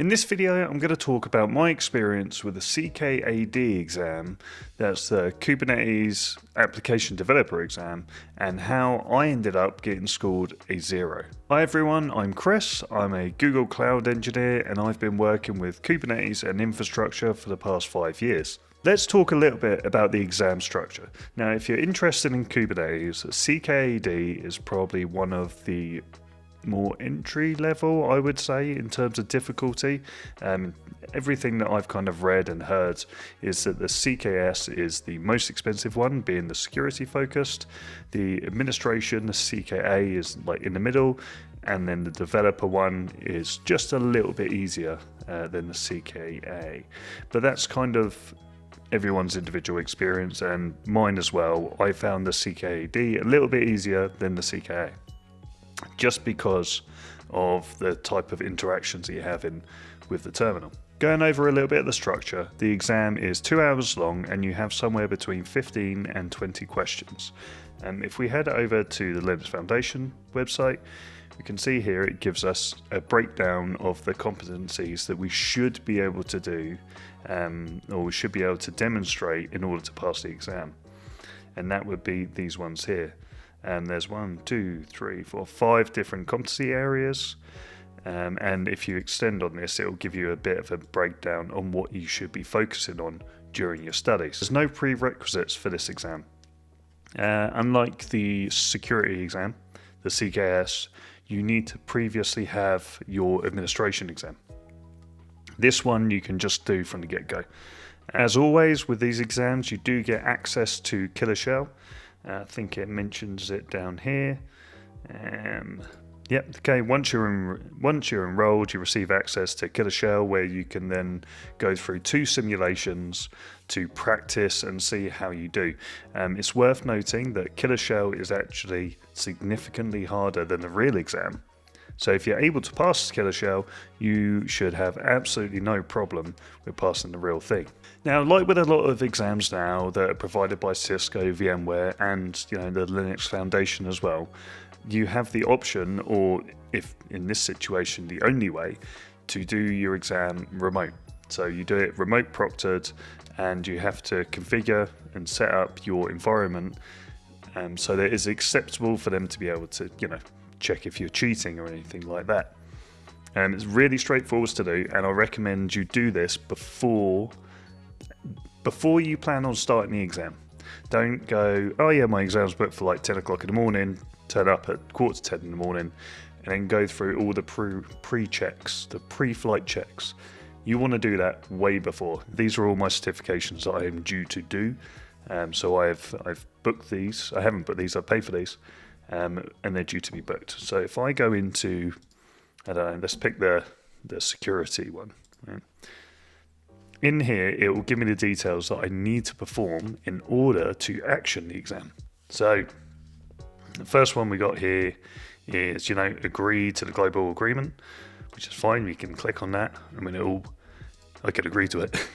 In this video, I'm going to talk about my experience with the CKAD exam, that's the Kubernetes Application Developer exam, and how I ended up getting scored a 0. Hi everyone, I'm Chris, I'm a Google Cloud engineer and I've been working with Kubernetes and infrastructure for the past 5 years. Let's talk a little bit about the exam structure. Now, if you're interested in Kubernetes, CKAD is probably one of the more entry level, I would say, in terms of difficulty. Everything that I've kind of read and heard is that the CKS is the most expensive one, being the security focused. The administration, the CKA, is like in the middle, and then the developer one is just a little bit easier than the CKA. But that's kind of everyone's individual experience, and mine as well. I found the CKAD a little bit easier than the CKA, just because of the type of interactions that you have with the terminal. Going over a little bit of the structure, the exam is 2 hours long and you have somewhere between 15 and 20 questions. And if we head over to the Linux Foundation website, we can see here it gives us a breakdown of the competencies that we should be able to do, or we should be able to demonstrate in order to pass the exam. And that would be these ones here. And there's 1, 2, 3, 4, 5 different competency areas. And if you extend on this, it will give you a bit of a breakdown on what you should be focusing on during your studies. There's no prerequisites for this exam. Unlike the security exam, the CKS, you need to previously have your administration exam. This one you can just do from the get-go. As always with these exams, you do get access to Killer Shell. I think it mentions it down here. Yep. Okay. Once you're enrolled, you receive access to Killer Shell, where you can then go through 2 simulations to practice and see how you do. It's worth noting that Killer Shell is actually significantly harder than the real exam. So if you're able to pass Killer Shell, you should have absolutely no problem with passing the real thing. Now, like with a lot of exams now that are provided by Cisco, VMware, and the Linux Foundation as well, you have the option, or if in this situation the only way, to do your exam remote. So you do it remote proctored, and you have to configure and set up your environment so that it's acceptable for them to be able to check if you're cheating or anything like that. And it's really straightforward to do, and I recommend you do this before you plan on starting the exam. Don't go, oh yeah, my exam's booked for like 10 o'clock in the morning, turn up at 9:45 in the morning, and then go through all the pre-checks, the pre-flight checks. You want to do that way before. These are all my certifications that I am due to do. So I've booked these. I haven't booked these, I've paid for these. And they're due to be booked. So if I go into, I don't know, let's pick the security one. Right? In here, it will give me the details that I need to perform in order to action the exam. So the first one we got here is, agree to the global agreement, which is fine. We can click on that. I can agree to it.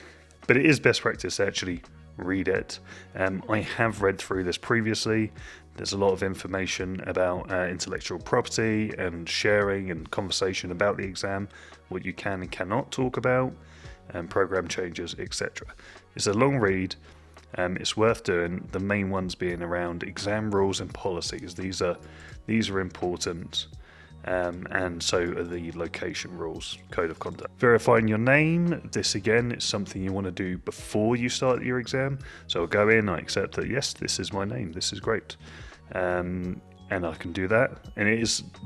But it is best practice to actually read it. I have read through this previously. There's a lot of information about intellectual property and sharing and conversation about the exam, what you can and cannot talk about, and program changes, etc. It's a long read. It's worth doing. The main ones being around exam rules and policies. These are important. And so are the location rules, code of conduct. Verifying your name. This again is something you want to do before you start your exam. So I'll go in, I accept that, yes, this is my name, this is great. And I can do that. And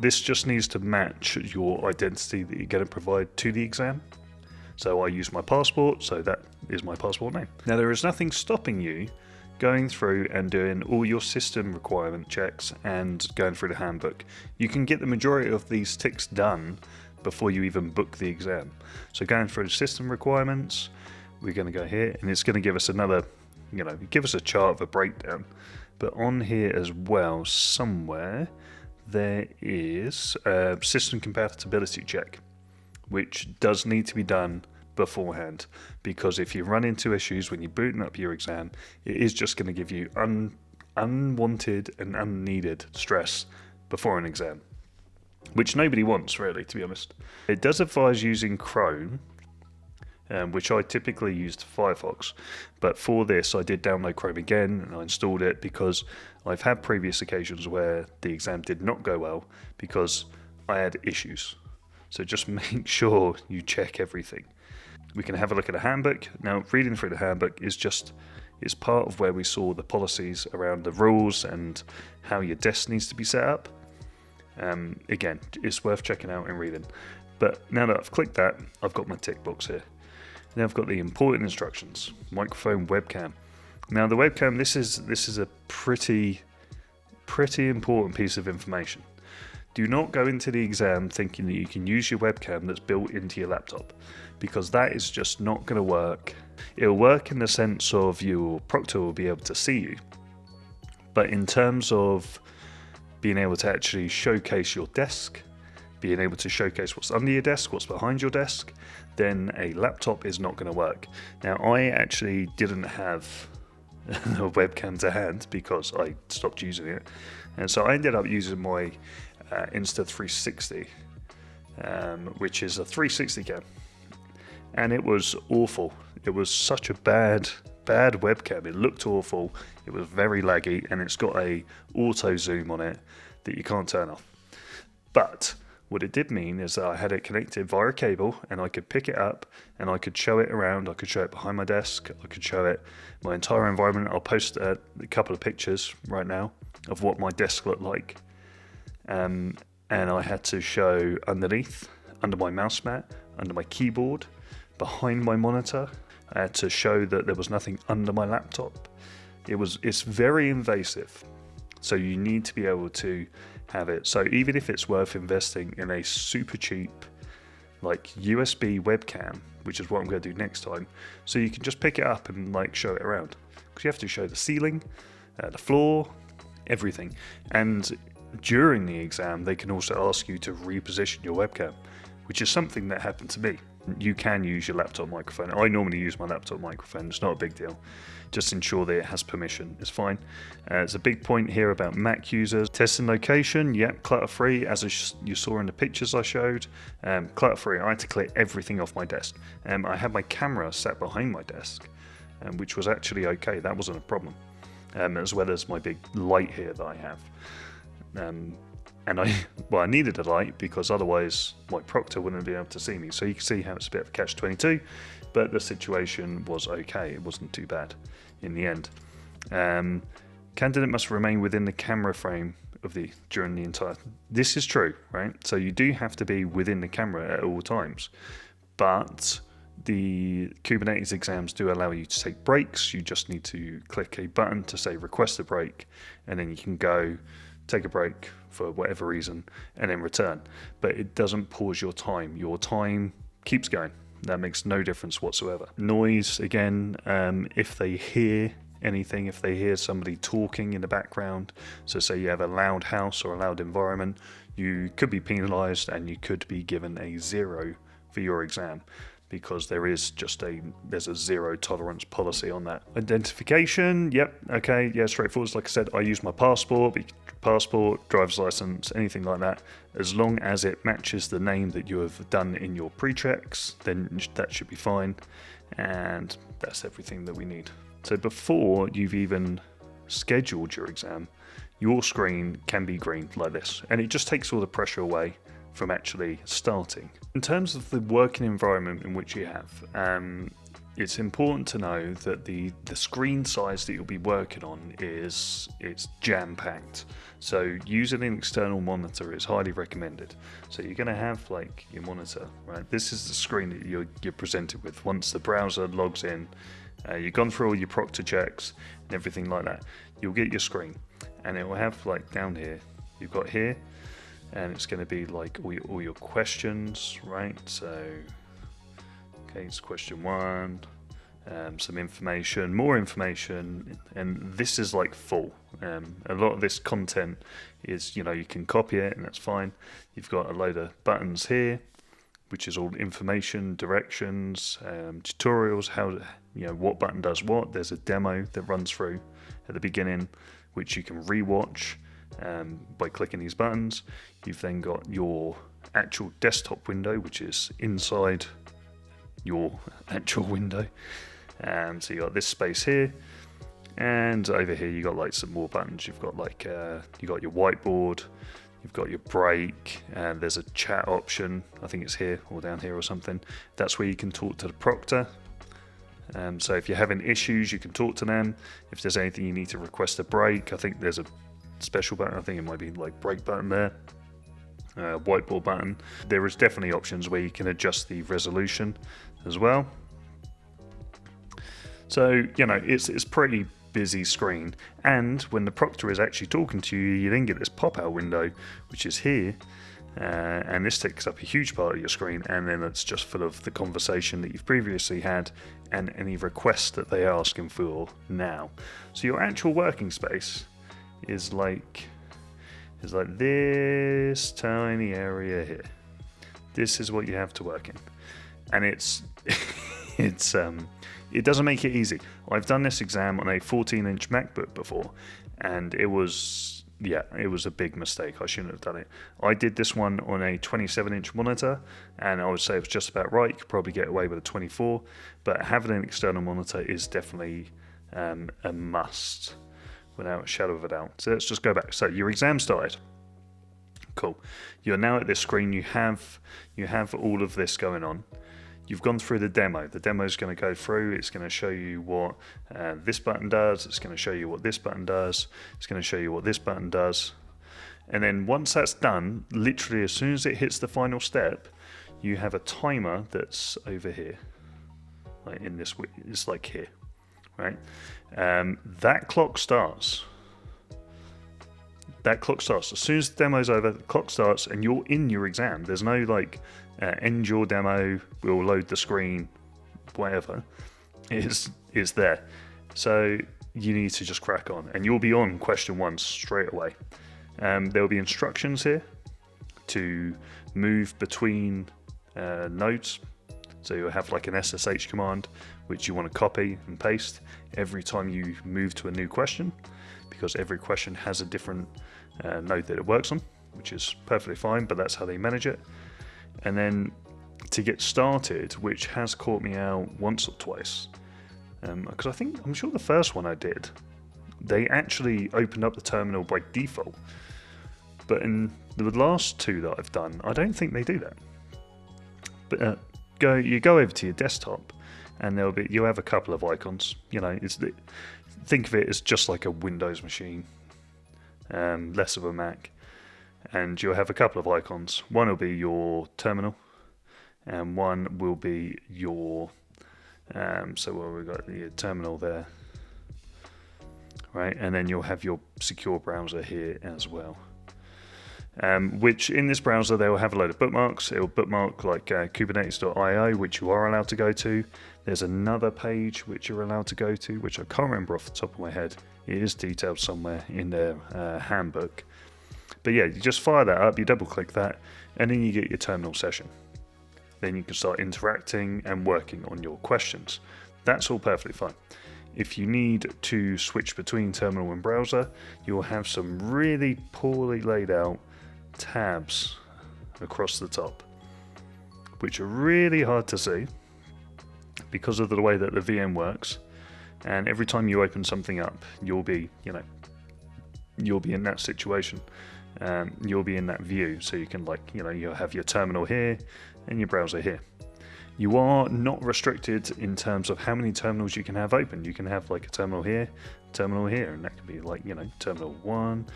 this just needs to match your identity that you're going to provide to the exam. So I use my passport, so that is my passport name. Now, there is nothing stopping you going through and doing all your system requirement checks and going through the handbook. You can get the majority of these ticks done before you even book the exam. So going through the system requirements, we're going to go here, and it's going to give us another, give us a chart of a breakdown. But on here as well, somewhere, there is a system compatibility check, which does need to be done beforehand, because if you run into issues when you're booting up your exam, it is just going to give you unwanted and unneeded stress before an exam. which nobody wants really, to be honest. It does advise using Chrome, which I typically used Firefox, but for this I did download Chrome again and I installed it because I've had previous occasions where the exam did not go well because I had issues. So just make sure you check everything. We can have a look at a handbook. Now, reading through the handbook it's part of where we saw the policies around the rules and how your desk needs to be set up. Again, it's worth checking out and reading. But now that I've clicked that, I've got my tick box here. Now I've got the important instructions: microphone, webcam. Now the webcam, this is a pretty important piece of information. Do not go into the exam thinking that you can use your webcam that's built into your laptop, because that is just not going to work. It'll work in the sense of your proctor will be able to see you, but in terms of being able to actually showcase your desk, being able to showcase what's under your desk, what's behind your desk, then a laptop is not going to work. Now, I actually didn't have a webcam to hand because I stopped using it, and so I ended up using my Insta360, which is a 360 cam, and it was awful. It was such a bad webcam. It looked awful. It was very laggy, and it's got a auto zoom on it that you can't turn off. But what it did mean is that I had it connected via a cable, and I could pick it up and I could show it around. I could show it behind my desk. I could show it my entire environment. I'll post a couple of pictures right now of what my desk looked like. And I had to show underneath, under my mouse mat, under my keyboard, behind my monitor. I had to show that there was nothing under my laptop. It's very invasive. So you need to be able to have it. So even if it's worth investing in a super cheap, like USB webcam, which is what I'm going to do next time, so you can just pick it up and like show it around. Because you have to show the ceiling, the floor, everything. And during the exam, they can also ask you to reposition your webcam, which is something that happened to me. You can use your laptop microphone. I normally use my laptop microphone. It's not a big deal. Just ensure that it has permission. It's fine. There's a big point here about Mac users. Testing location, yep, clutter-free, as you saw in the pictures I showed. Clutter-free. I had to clear everything off my desk. I had my camera sat behind my desk, which was actually okay. That wasn't a problem. As well as my big light here that I have. And I needed a light because otherwise my proctor wouldn't be able to see me. So you can see how it's a bit of a catch-22, but the situation was okay. It wasn't too bad in the end. Candidate must remain within the camera frame during the entire. This is true, right? So you do have to be within the camera at all times, but the Kubernetes exams do allow you to take breaks. You just need to click a button to say request a break, and then you can go take a break for whatever reason and then return. But it doesn't pause your time. Your time keeps going. That makes no difference whatsoever. Noise, again, if they hear anything, if they hear somebody talking in the background, so say you have a loud house or a loud environment, you could be penalized and you could be given a 0 for your exam, because there's a zero tolerance policy on that. Identification, yep, okay, yeah, straightforward. Like I said, I use my passport, driver's license, anything like that. As long as it matches the name that you have done in your pre-checks, then that should be fine. And that's everything that we need. So before you've even scheduled your exam, your screen can be green like this, and it just takes all the pressure away from actually starting. In terms of the working environment in which you have, it's important to know that the screen size that you'll be working on it's jam-packed. So using an external monitor is highly recommended. So you're going to have like your monitor, right? This is the screen that you're presented with once the browser logs in. You've gone through all your proctor checks and everything like that. You'll get your screen, and it will have like down here. You've got here. And it's going to be like all your questions, right? So, okay, it's question 1, some information, more information, and this is like full. A lot of this content is, you can copy it, and that's fine. You've got a load of buttons here, which is all information, directions, tutorials, what button does what. There's a demo that runs through at the beginning, which you can rewatch. by clicking these buttons. You've then got your actual desktop window, which is inside your actual window. So you got this space here, and over here you got like some more buttons. You've got like you got your whiteboard, you've got your break, and there's a chat option. I think it's here or down here or something. That's where you can talk to the proctor. So if you're having issues, you can talk to them. If there's anything you need to request a break, I think there's a special button. I think it might be like break button there. Whiteboard button. There is definitely options where you can adjust the resolution as well. So, you know, it's pretty busy screen. And when the proctor is actually talking to you, you then get this pop-out window, which is here. And this takes up a huge part of your screen, and then it's just full of the conversation that you've previously had and any requests that they're asking for now. So your actual working space is like this tiny area here. This is what you have to work in, and it doesn't make it easy. I've done this exam on a 14-inch MacBook before, and it was a big mistake. I shouldn't have done it. I did this one on a 27-inch monitor, and I would say it was just about right. You could probably get away with a 24, but having an external monitor is definitely a must, without a shadow of a doubt. So let's just go back. So your exam started. Cool. You're now at this screen. You have all of this going on. You've gone through the demo. The demo is going to go through. It's going to show you what this button does. It's going to show you what this button does. It's going to show you what this button does. And then once that's done, literally as soon as it hits the final step, you have a timer that's over here. Like in this, it's like here, right? That clock starts. That clock starts. As soon as the demo's over, the clock starts and you're in your exam. There's no like, end your demo, we'll load the screen, whatever. It's there. So you need to just crack on. And you'll be on question 1 straight away. There'll be instructions here to move between nodes. So you'll have like an SSH command, which you want to copy and paste every time you move to a new question, because every question has a different node that it works on, which is perfectly fine, but that's how they manage it. And then to get started, which has caught me out once or twice, because I'm sure the first one I did, they actually opened up the terminal by default. But in the last 2 that I've done, I don't think they do that. But you go over to your desktop, and you'll have a couple of icons. You know, think of it as just like a Windows machine, less of a Mac. And you'll have a couple of icons. One will be your terminal, and one will be your we've got the terminal there, right? And then you'll have your secure browser here as well. Which in this browser they will have a load of bookmarks. It will bookmark like Kubernetes.io, which you are allowed to go to. There's another page which you're allowed to go to, which I can't remember off the top of my head. It is detailed somewhere in their handbook. But yeah, you just fire that up, you double click that, and then you get your terminal session. Then you can start interacting and working on your questions. That's all perfectly fine. If you need to switch between terminal and browser, you'll have some really poorly laid out tabs across the top, which are really hard to see because of the way that the VM works. And every time you open something up, you'll be in that situation. You'll be in that view, so you can you'll have your terminal here and your browser here. You are not restricted in terms of how many terminals you can have open. You can have like a terminal here, and that can be like, terminal 1,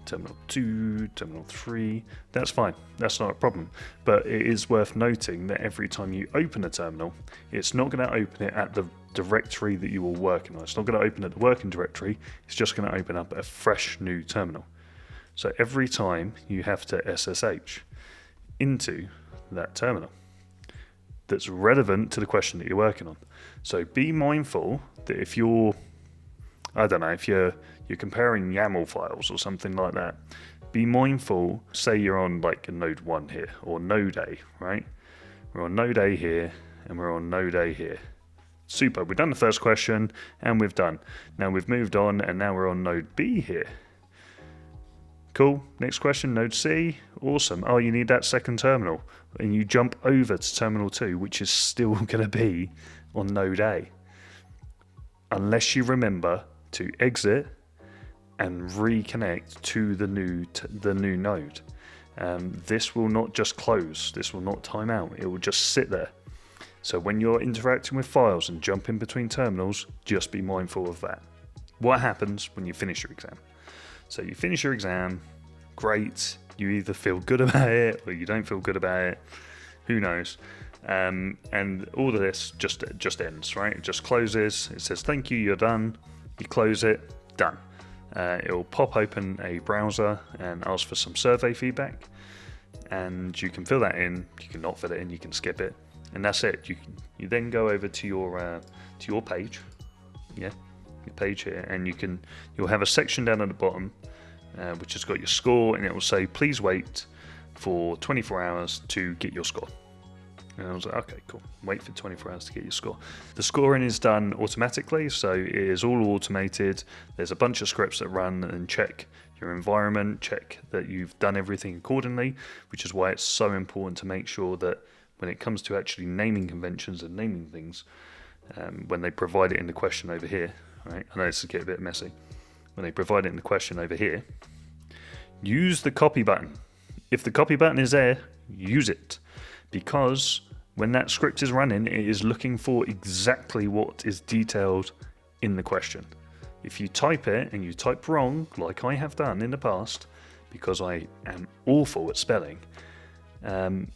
terminal 2, terminal 3. That's fine. That's not a problem. But it is worth noting that every time you open a terminal, it's not going to open it at the directory that you were working on. It's not going to open at the working directory. It's just going to open up a fresh new terminal. So every time you have to SSH into that terminal that's relevant to the question that you're working on. So be mindful that if you're comparing YAML files or something like that, be mindful, say you're on like a node 1 here, or node A, right? We're on node A here, and we're on node A here. Super, we've done the first question, and we've done. Now we've moved on, and now we're on node B here. Cool. Next question, node C. Awesome. Oh, you need that second terminal. And you jump over to terminal 2, which is still going to be on node A. Unless you remember to exit and reconnect to the new node. This will not just close. This will not time out. It will just sit there. So when you're interacting with files and jumping between terminals, just be mindful of that. What happens when you finish your exam? So you finish your exam, great. You either feel good about it or you don't feel good about it. Who knows? And all of this just ends, right? It just closes. It says, thank you, you're done. You close it, done. It will pop open a browser and ask for some survey feedback. And you can fill that in. You can not fill it in. You can skip it. And that's it. You then go over to your page. Yeah. Your page here, and you'll have a section down at the bottom which has got your score, and it will say please wait for 24 hours to get your score. And I was like, okay, cool, wait for 24 hours to get your score. The scoring is done automatically, so it is all automated. There's a bunch of scripts that run and check your environment, check that you've done everything accordingly, which is why it's so important to make sure that when it comes to actually naming conventions and naming things, when they provide it in the question over here, right? I know this is getting a bit messy. When they provide it in the question over here, use the copy button. If the copy button is there, use it. Because when that script is running, it is looking for exactly what is detailed in the question. If you type it and you type wrong, like I have done in the past, because I am awful at spelling,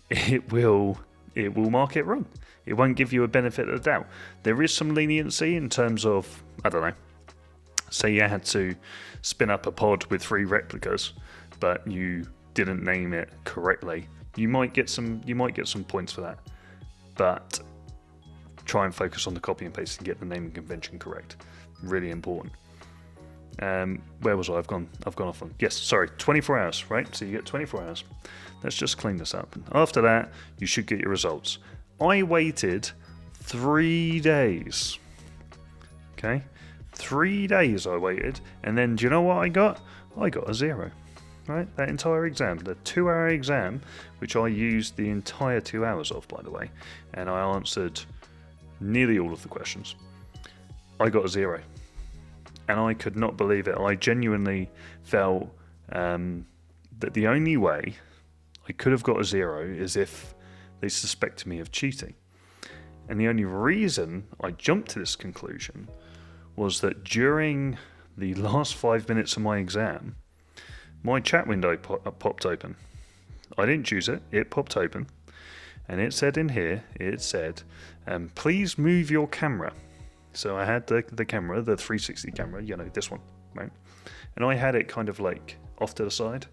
it will mark it wrong. It won't give you a benefit of the doubt. There is some leniency in terms of, I don't know, say you had to spin up a pod with 3 replicas, but you didn't name it correctly. You might get some points for that. But try and focus on the copy and paste and get the naming convention correct. Really important. Where was I? I've gone off on. Yes, sorry, 24 hours, right? So you get 24 hours. Let's just clean this up. After that, you should get your results. I waited 3 days. Okay? 3 days I waited, and then do you know what I got? I got a 0. Right? That entire exam, the 2-hour exam, which I used the entire 2 hours of, by the way, and I answered nearly all of the questions. I got a 0. And I could not believe it. I genuinely felt that the only way I could have got a 0 is if they suspected me of cheating. And the only reason I jumped to this conclusion was that during the last 5 minutes of my exam, my chat window popped open. I didn't choose it. It popped open. And it said in here, please move your camera. So I had the camera, the 360 camera, this one, right? And I had it kind of like off to the side.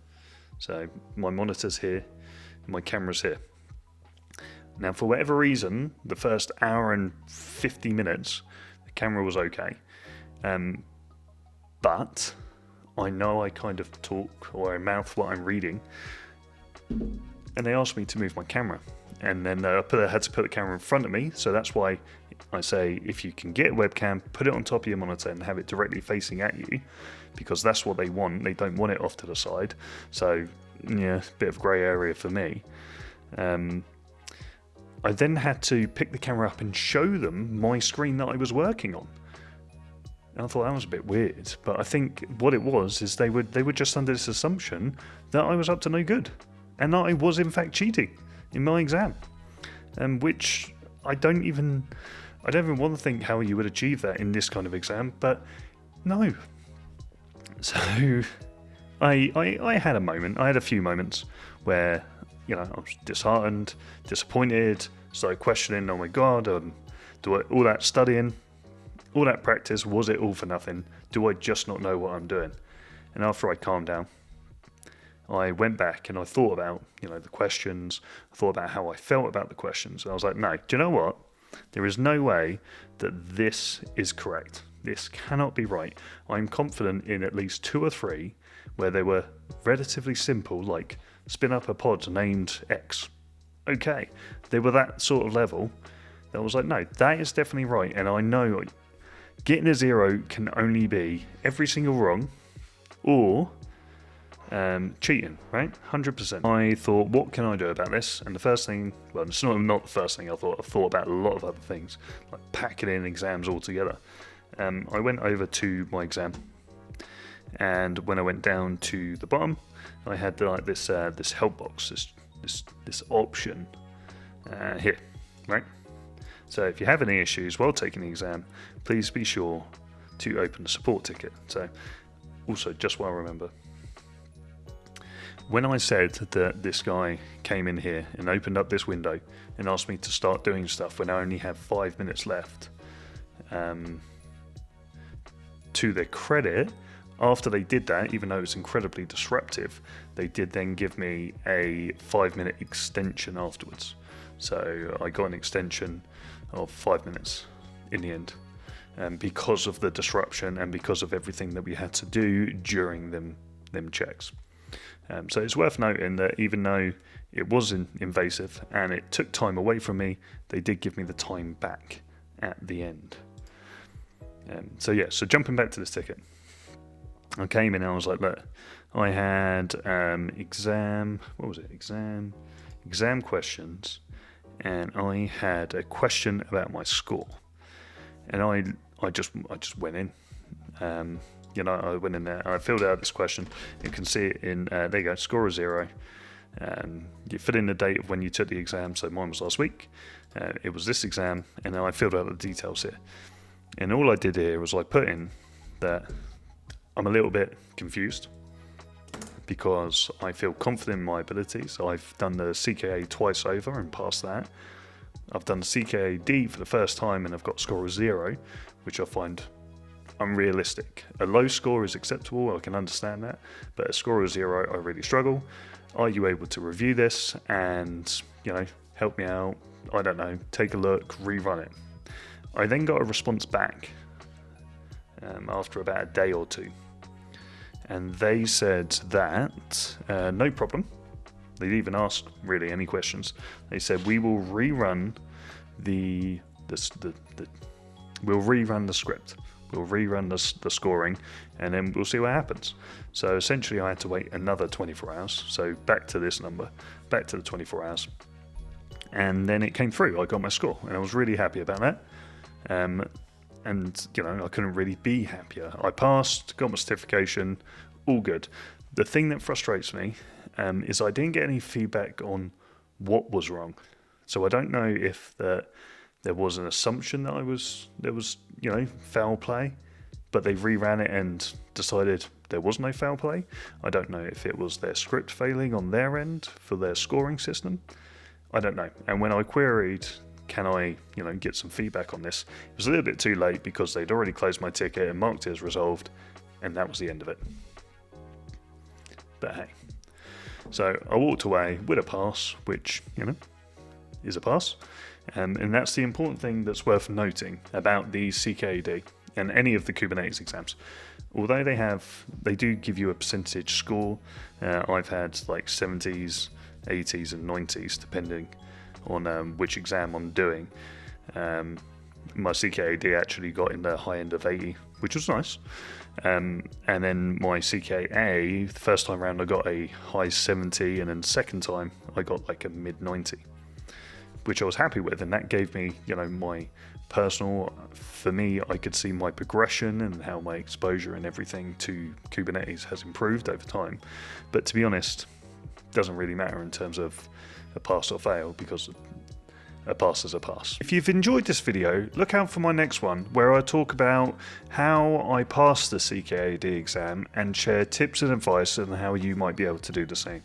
So my monitor's here, my camera's here. Now, for whatever reason, the first hour and 50 minutes, the camera was okay. But I know I kind of talk or I mouth what I'm reading. And they asked me to move my camera. And then I had to put the camera in front of me. So that's why I say if you can get a webcam, put it on top of your monitor and have it directly facing at you, because that's what they want. They don't want it off to the side. So, yeah, a bit of grey area for me. I then had to pick the camera up and show them my screen that I was working on. And I thought that was a bit weird. But I think what it was is they were just under this assumption that I was up to no good. And that I was in fact cheating in my exam, which I don't even want to think how you would achieve that in this kind of exam, but no. So I had a moment. I had a few moments where I was disheartened, disappointed, started questioning. Oh my God, all that studying, all that practice, was it all for nothing? Do I just not know what I'm doing? And after I calmed down, I went back and I thought about, the questions. I thought about how I felt about the questions. And I was like, no, do you know what? There is no way that this is correct. This cannot be right. I'm confident in at least 2 or 3 where they were relatively simple, like spin up a pod named X. Okay, they were that sort of level. That was like, no, that is definitely right. And I know getting a 0 can only be every single wrong, or cheating, right? 100%. I thought, what can I do about this? And the first thing, well, it's not the first thing I thought. I've thought about a lot of other things, like packing in exams altogether. I went over to my exam, and when I went down to the bottom, I had like this help box, this option here, right? So if you have any issues while taking the exam, please be sure to open the support ticket. So also, just while I remember, when I said that this guy came in here and opened up this window and asked me to start doing stuff when I only have 5 minutes left, to their credit, after they did that, even though it was incredibly disruptive, they did then give me a 5-minute extension afterwards. So I got an extension of 5 minutes in the end, because of the disruption and because of everything that we had to do during them checks. So it's worth noting that even though it was invasive and it took time away from me, they did give me the time back at the end. So jumping back to this ticket, I came in and I was like, look, I had exam questions, and I had a question about my score, and I just went in. I went in there and I filled out this question. You can see it in, there you go, score of 0. You fill in the date of when you took the exam, so mine was last week. It was this exam, and then I filled out the details here. And all I did here was I put in that I'm a little bit confused because I feel confident in my abilities. I've done the CKA twice over and passed that. I've done the CKAD for the first time and I've got a score of 0, which I find unrealistic. A low score is acceptable, I can understand that, but a score of 0, I really struggle. Are you able to review this and, help me out? I don't know, take a look, rerun it. I then got a response back after about a day or two, and they said that no problem. They didn't even ask really any questions. They said we will rerun we'll rerun the script. We'll rerun the scoring, and then we'll see what happens. So essentially I had to wait another 24 hours. So back to this number, back to the 24 hours. And then it came through. I got my score, and I was really happy about that. And I couldn't really be happier. I passed, got my certification, all good. The thing that frustrates me is I didn't get any feedback on what was wrong. So I don't know if there was an assumption that there was foul play, but they reran it and decided there was no foul play. I don't know if it was their script failing on their end for their scoring system. I don't know. And when I queried, can I get some feedback on this, it was a little bit too late because they'd already closed my ticket and marked it as resolved, and that was the end of it. But hey, so I walked away with a pass, which is a pass. And that's the important thing that's worth noting about the CKAD and any of the Kubernetes exams. Although they do give you a percentage score. I've had like 70s, 80s and 90s depending on which exam I'm doing. My CKAD actually got in the high end of 80, which was nice. And then my CKA, the first time around I got a high 70, and then second time I got like a mid 90. Which I was happy with, and that gave me, my personal, for me, I could see my progression and how my exposure and everything to Kubernetes has improved over time. But to be honest, it doesn't really matter in terms of a pass or fail, because a pass is a pass. If you've enjoyed this video, look out for my next one, where I talk about how I passed the CKAD exam and share tips and advice on how you might be able to do the same.